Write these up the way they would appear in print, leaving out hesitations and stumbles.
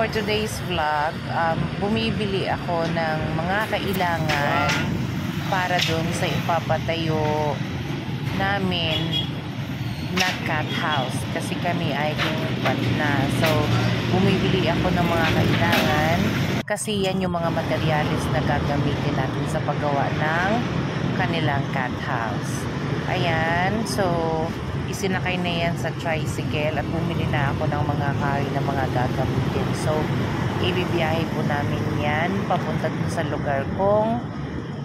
for today's vlog, bumibili ako ng mga kailangan para dun sa ipapatayo namin na cat house. Kasi kami ay lilipat na. So, bumibili ako ng mga kailangan kasi yan yung mga materyales na gagamitin natin sa paggawa ng kanilang cat house. Ayan. So, isinakay na yan sa tricycle at bumili na ako ng mga kahoy na mga gagamitin. So, ibibiyahe po namin yan papunta dun sa lugar kung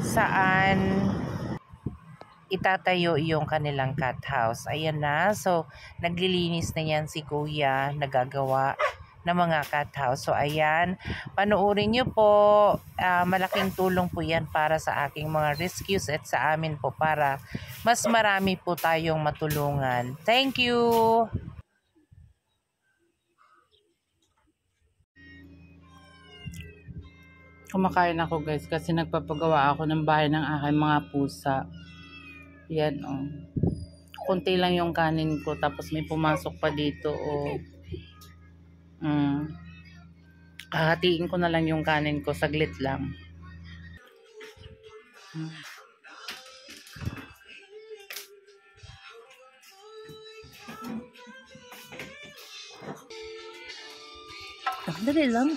saan itatayo yung kanilang cat house. Ayan na. So, naglilinis na yan si Kuya, nagagawa ng mga cat house. So, ayan. Panuorin nyo po. Malaking tulong po yan para sa aking mga rescues at sa amin po para mas marami po tayong matulungan. Thank you! Kumakain ako guys kasi nagpapagawa ako ng bahay ng aking mga pusa. Yan oh. Kunti lang yung kanin ko tapos may pumasok pa dito oh. Hahatiin ko na lang yung kanin ko, saglit lang. Dali lang.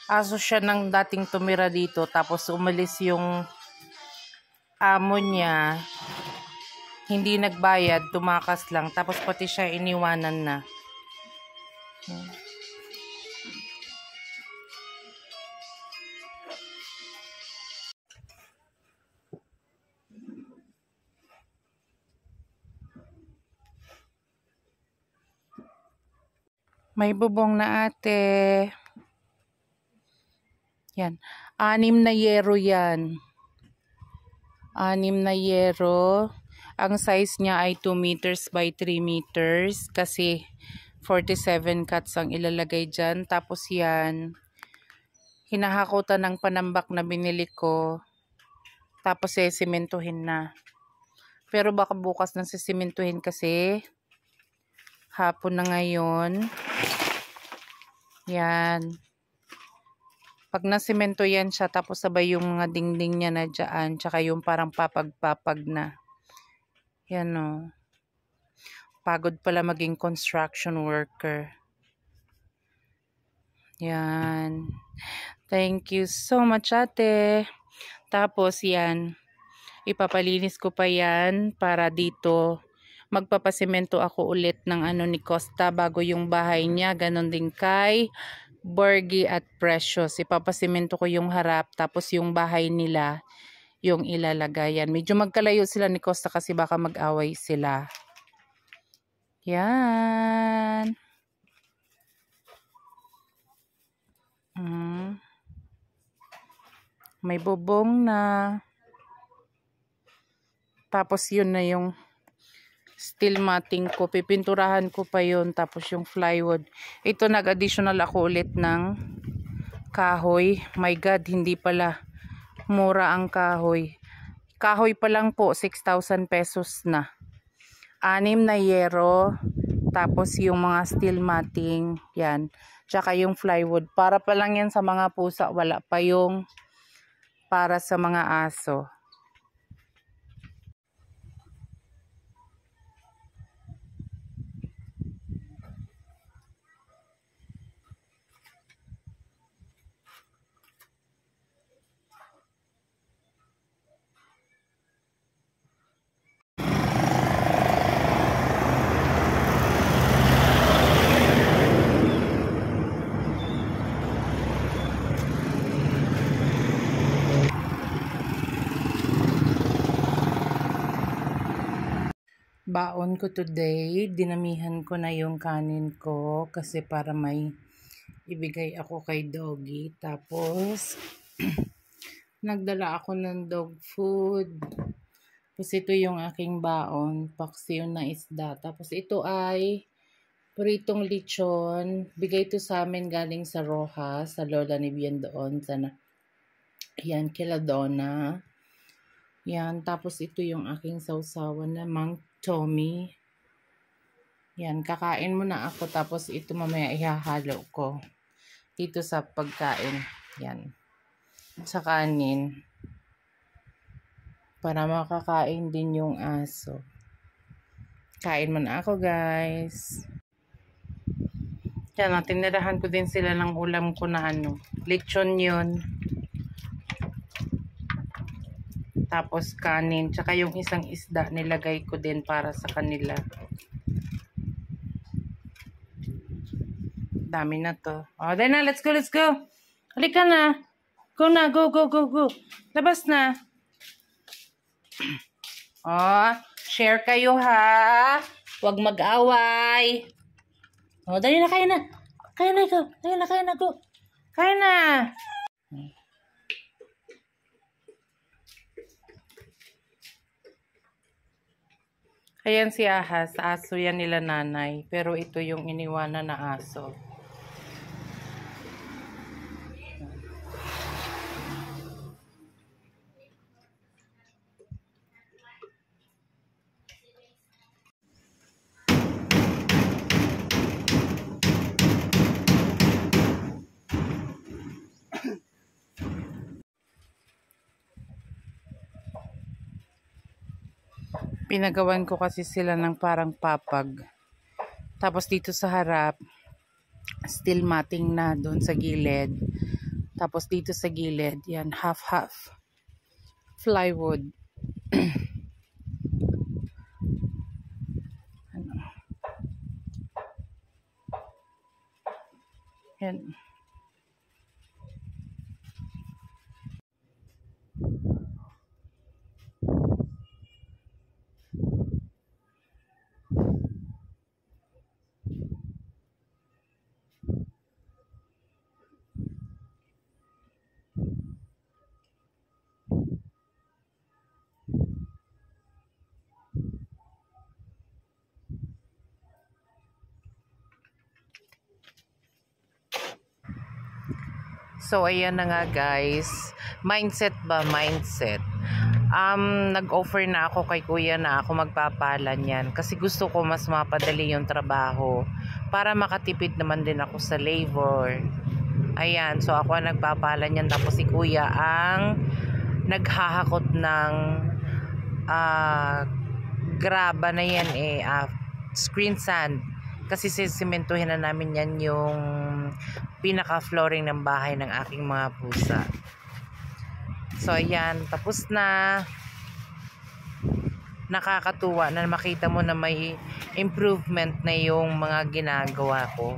Aso siya nang dating tumira dito tapos umalis yung amo niya, hindi nagbayad, tumakas lang tapos pati siya iniwanan na. May bubong na ate. Yan. 6 na yero yan. 6 na yero. Ang size niya ay 2 meters by 3 meters. Kasi 47 cuts ang ilalagay dyan. Tapos yan. Hinahakutan ng panambak na binili ko. Tapos simentuhin na. Pero baka bukas na simentuhin kasi hapon na ngayon. Yan. Pag nasemento yan siya, tapos sabay yung mga dingding niya na dyan, tsaka yung parang papag-papag na. Yan o. Pagod pala maging construction worker. Yan. Thank you so much ate. Tapos yan, ipapalinis ko pa yan para dito. Magpapasemento ako ulit ng ano ni Costa bago yung bahay niya. Ganon din kay Borgie at Precious. Ipapasemento ko yung harap tapos yung bahay nila yung ilalagayan. Medyo magkalayo sila ni Costa kasi baka mag-away sila. Yan. May bubong na. Tapos yun na yung steel matting ko. Pipinturahan ko pa yun. Tapos yung plywood. Ito nag-additional ako ulit ng kahoy. My God, hindi pala mura ang kahoy. Kahoy pa lang po, 6,000 pesos na. 6 na yero. Tapos yung mga steel matting. Yan. Tsaka yung plywood. Para pa lang yan sa mga pusa. Wala pa yung para sa mga aso. Baon ko today, dinamihan ko na yung kanin ko kasi para may ibigay ako kay doggy. Tapos nagdala ako ng dog food. Tapos ito yung aking baon, paksiw na isda. Tapos ito ay pritong lechon. Bigay ito sa amin galing sa Rojas, sa lola ni Bien doon. Yan, kila Donna. Yan, tapos ito yung aking sausawan na Mang Tommy. Yan, kakain muna ako tapos ito mamaya ihahalo ko dito sa pagkain. Yan, sa kanin. Para makakain din yung aso. Kain muna ako, guys. Yan, tinirahan ko din sila ng ulam ko na lechon yun. Tapos kanin, tsaka yung isang isda nilagay ko din para sa kanila. Dami na to. Oh, dahil na, let's go, let's go. Halika na. Go na, go, go, go, go. Labas na. Oh, share kayo ha. Huwag mag-away. Oh, dali na, kaya na. Kaya na, go. Kaya na, kaya na, go. Kaya na. Ayan si Ahas, aso yan nila nanay. Pero ito yung iniwanan na aso. Pinagawan ko kasi sila ng parang papag. Tapos dito sa harap, steel matting na doon sa gilid. Tapos dito sa gilid, yan, half-half. Plywood. Yan. So, ayan na nga guys. Mindset ba? Mindset. Nag-offer na ako kay kuya na ako magpapalan yan. Kasi gusto ko mas mapadali yung trabaho. Para makatipid naman din ako sa labor. Ayan. So, ako ang nagpapalan yan. Tapos si kuya ang naghahakot ng graba na yan screen sand. Kasi sisimentuhin na namin yan yung pinaka-flooring ng bahay ng aking mga pusa. So, ayan. Tapos na. Nakakatuwa na makita mo na may improvement na yung mga ginagawa ko.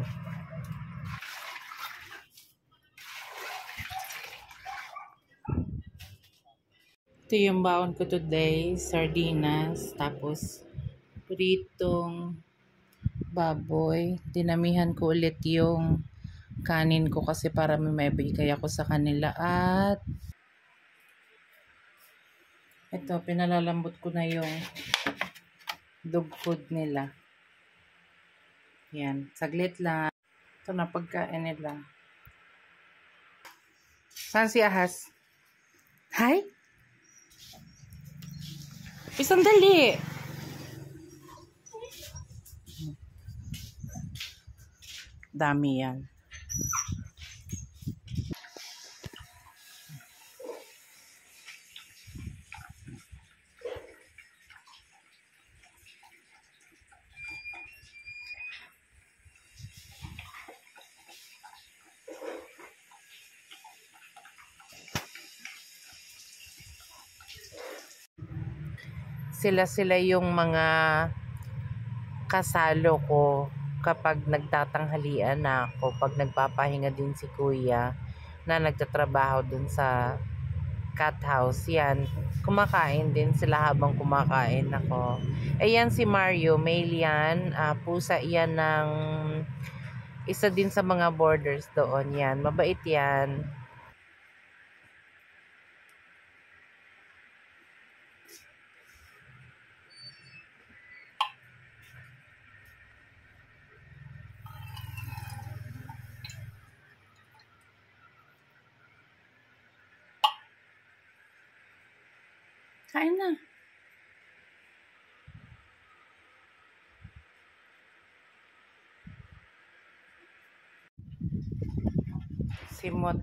Ito yung baon ko today. Sardinas. Tapos, pritong baboy. Dinamihan ko ulit yung kanin ko kasi para may maibigay ako sa kanila. At ito, pinalalambot ko na yung dog food nila. Yan, saglit lang. Ito na pagkain nila. Saan si Ahas? Hi? Isang dali. Dami yan. Sila yung mga kasalo ko kapag nagtatanghalian na ako, pag nagpapahinga din si kuya na nagtatrabaho dun sa cat house. Yan, kumakain din sila habang kumakain ako. Ayan si Mario, male yan, pusa yan ng isa din sa mga borders doon. Yan, mabait yan. Kain na. Simot.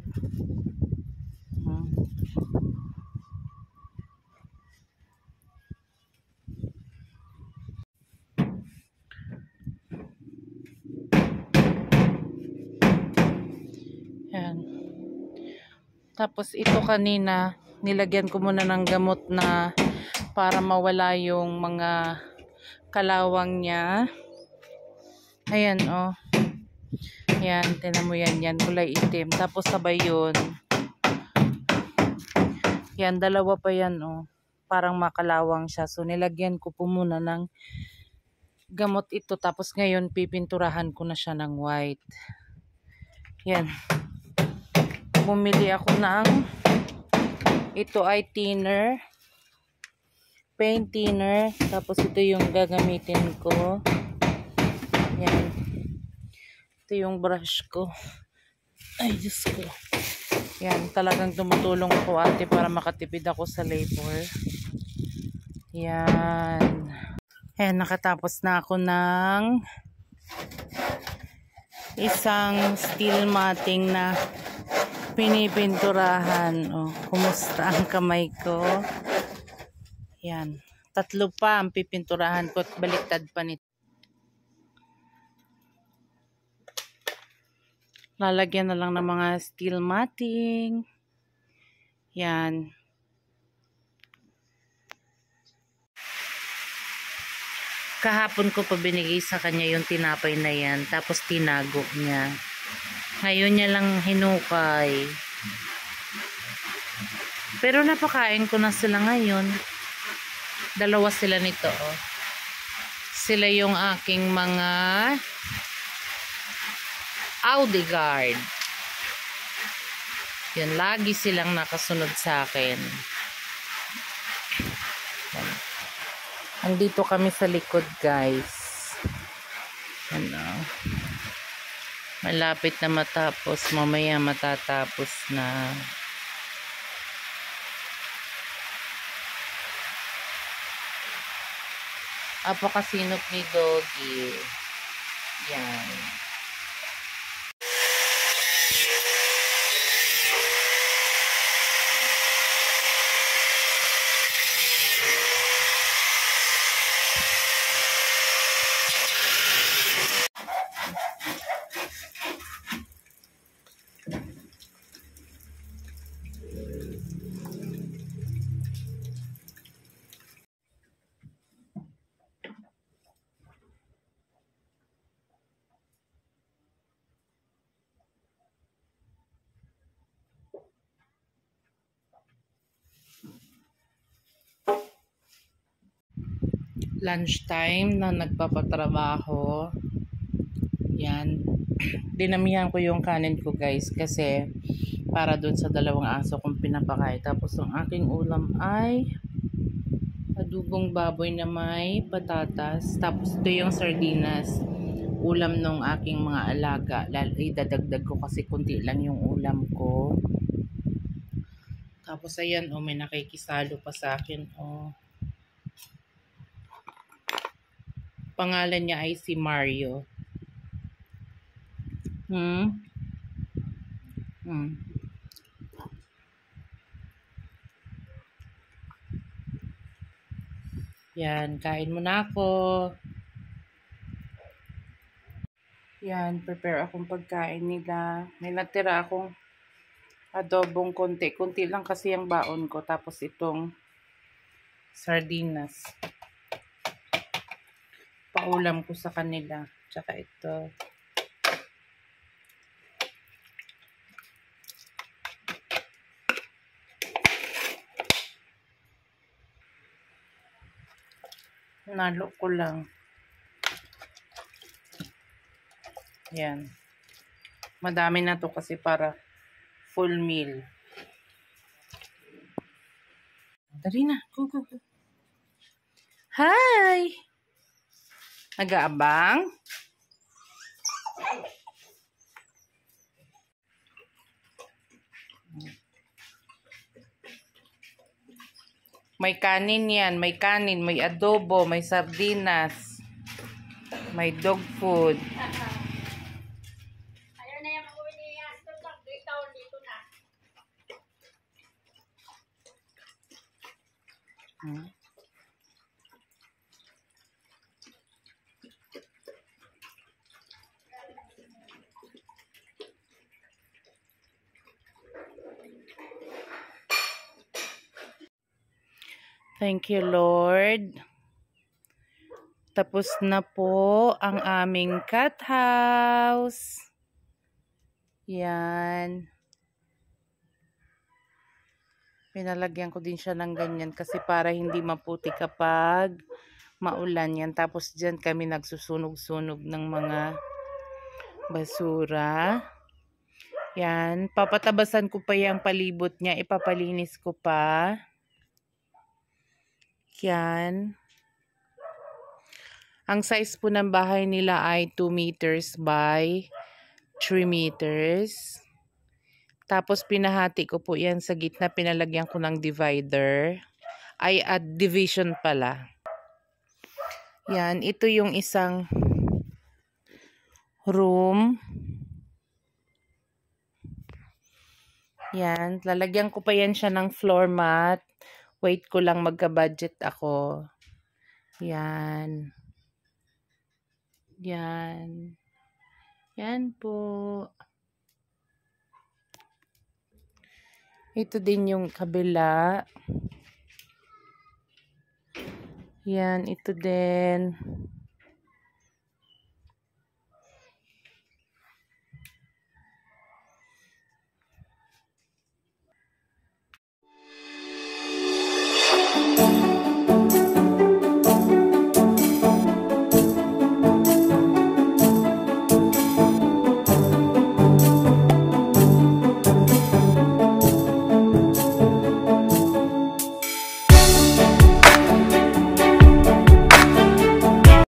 Yan. Tapos ito kanina, nilagyan ko muna ng gamot na para mawala yung mga kalawang niya. Ayan, oh. Yan, tinan mo yan, yan, kulay itim. Tapos sabay yun. Yan, dalawa pa yan, oh. Parang makalawang siya. So, nilagyan ko po muna ng gamot ito. Tapos ngayon, pipinturahan ko na siya ng white. Yan. Bumili ako ng, ito ay thinner, paint thinner. Tapos ito yung gagamitin ko. Yan. Ito yung brush ko. Ay, Diyos ko. Yan, talagang tumutulong ako ate para makatipid ako sa labor. Yan. Ayan, nakatapos na ako ng isang steel matting na pinipinturahan. Oh, kumusta ang kamay ko? Yan. 3 pa ang pipinturahan ko at baliktad pa nito. Lalagyan na lang ng mga steel matting. Yan. Kahapon ko pa binigay sa kanya yung tinapay na yan. Tapos tinago niya. Ngayon niya lang hinukay. Pero napakain ko na sila ngayon. 2 sila nito. Oh. Sila yung aking mga Audi guard. Yan, lagi silang nakasunod sa akin. Yan. Andito kami sa likod, guys. Ano? Malapit na matapos. Mamaya matatapos na. Apakasinop ni Doggy. Yan. Lunchtime na nagpapatrabaho. Yan. Dinamihan ko yung kanin ko, guys, kasi para dun sa 2 aso kong pinapakain. Tapos ang aking ulam ay adubong baboy na may patatas. Tapos ito yung sardinas. Ulam nung aking mga alaga. Idadagdag ko kasi kunti lang yung ulam ko. Tapos ayan, oh, may nakikisalo pa sa akin, oh. Pangalan niya ay si Mario. Yan, kain muna ako. Yan, prepare akong pagkain nila. May natira akong adobong konti. Kunti lang kasi ang baon ko. Tapos itong sardinas. Paulam ko sa kanila. Tsaka ito. Nalo ko lang. Yan. Madami na to kasi para full meal. Dali na. Go, go, go. Hi! Nag-aabang? May kanin yan. May kanin, may adobo, may sardinas, may dog food. Ayaw na yung mag-uwi niya. Stop lang. 3 taon dito na. Thank you, Lord. Tapos na po ang aming cat house. Yan. Pinalagyan ko din siya ng ganyan kasi para hindi maputi kapag maulan yan. Tapos dyan kami nagsusunog-sunog ng mga basura. Yan. Papatabasan ko pa yung palibot niya. Ipapalinis ko pa. Yan. Ang size po ng bahay nila ay 2 meters by 3 meters. Tapos pinahati ko po yan sa gitna. Pinalagyan ko ng divider. Ay, division pala. Yan. Ito yung isang room. Yan. Lalagyan ko pa yan siya ng floor mat. Wait ko lang magka-budget ako. Yan. Yan. Yan po. Ito din yung kabila. Yan, ito din.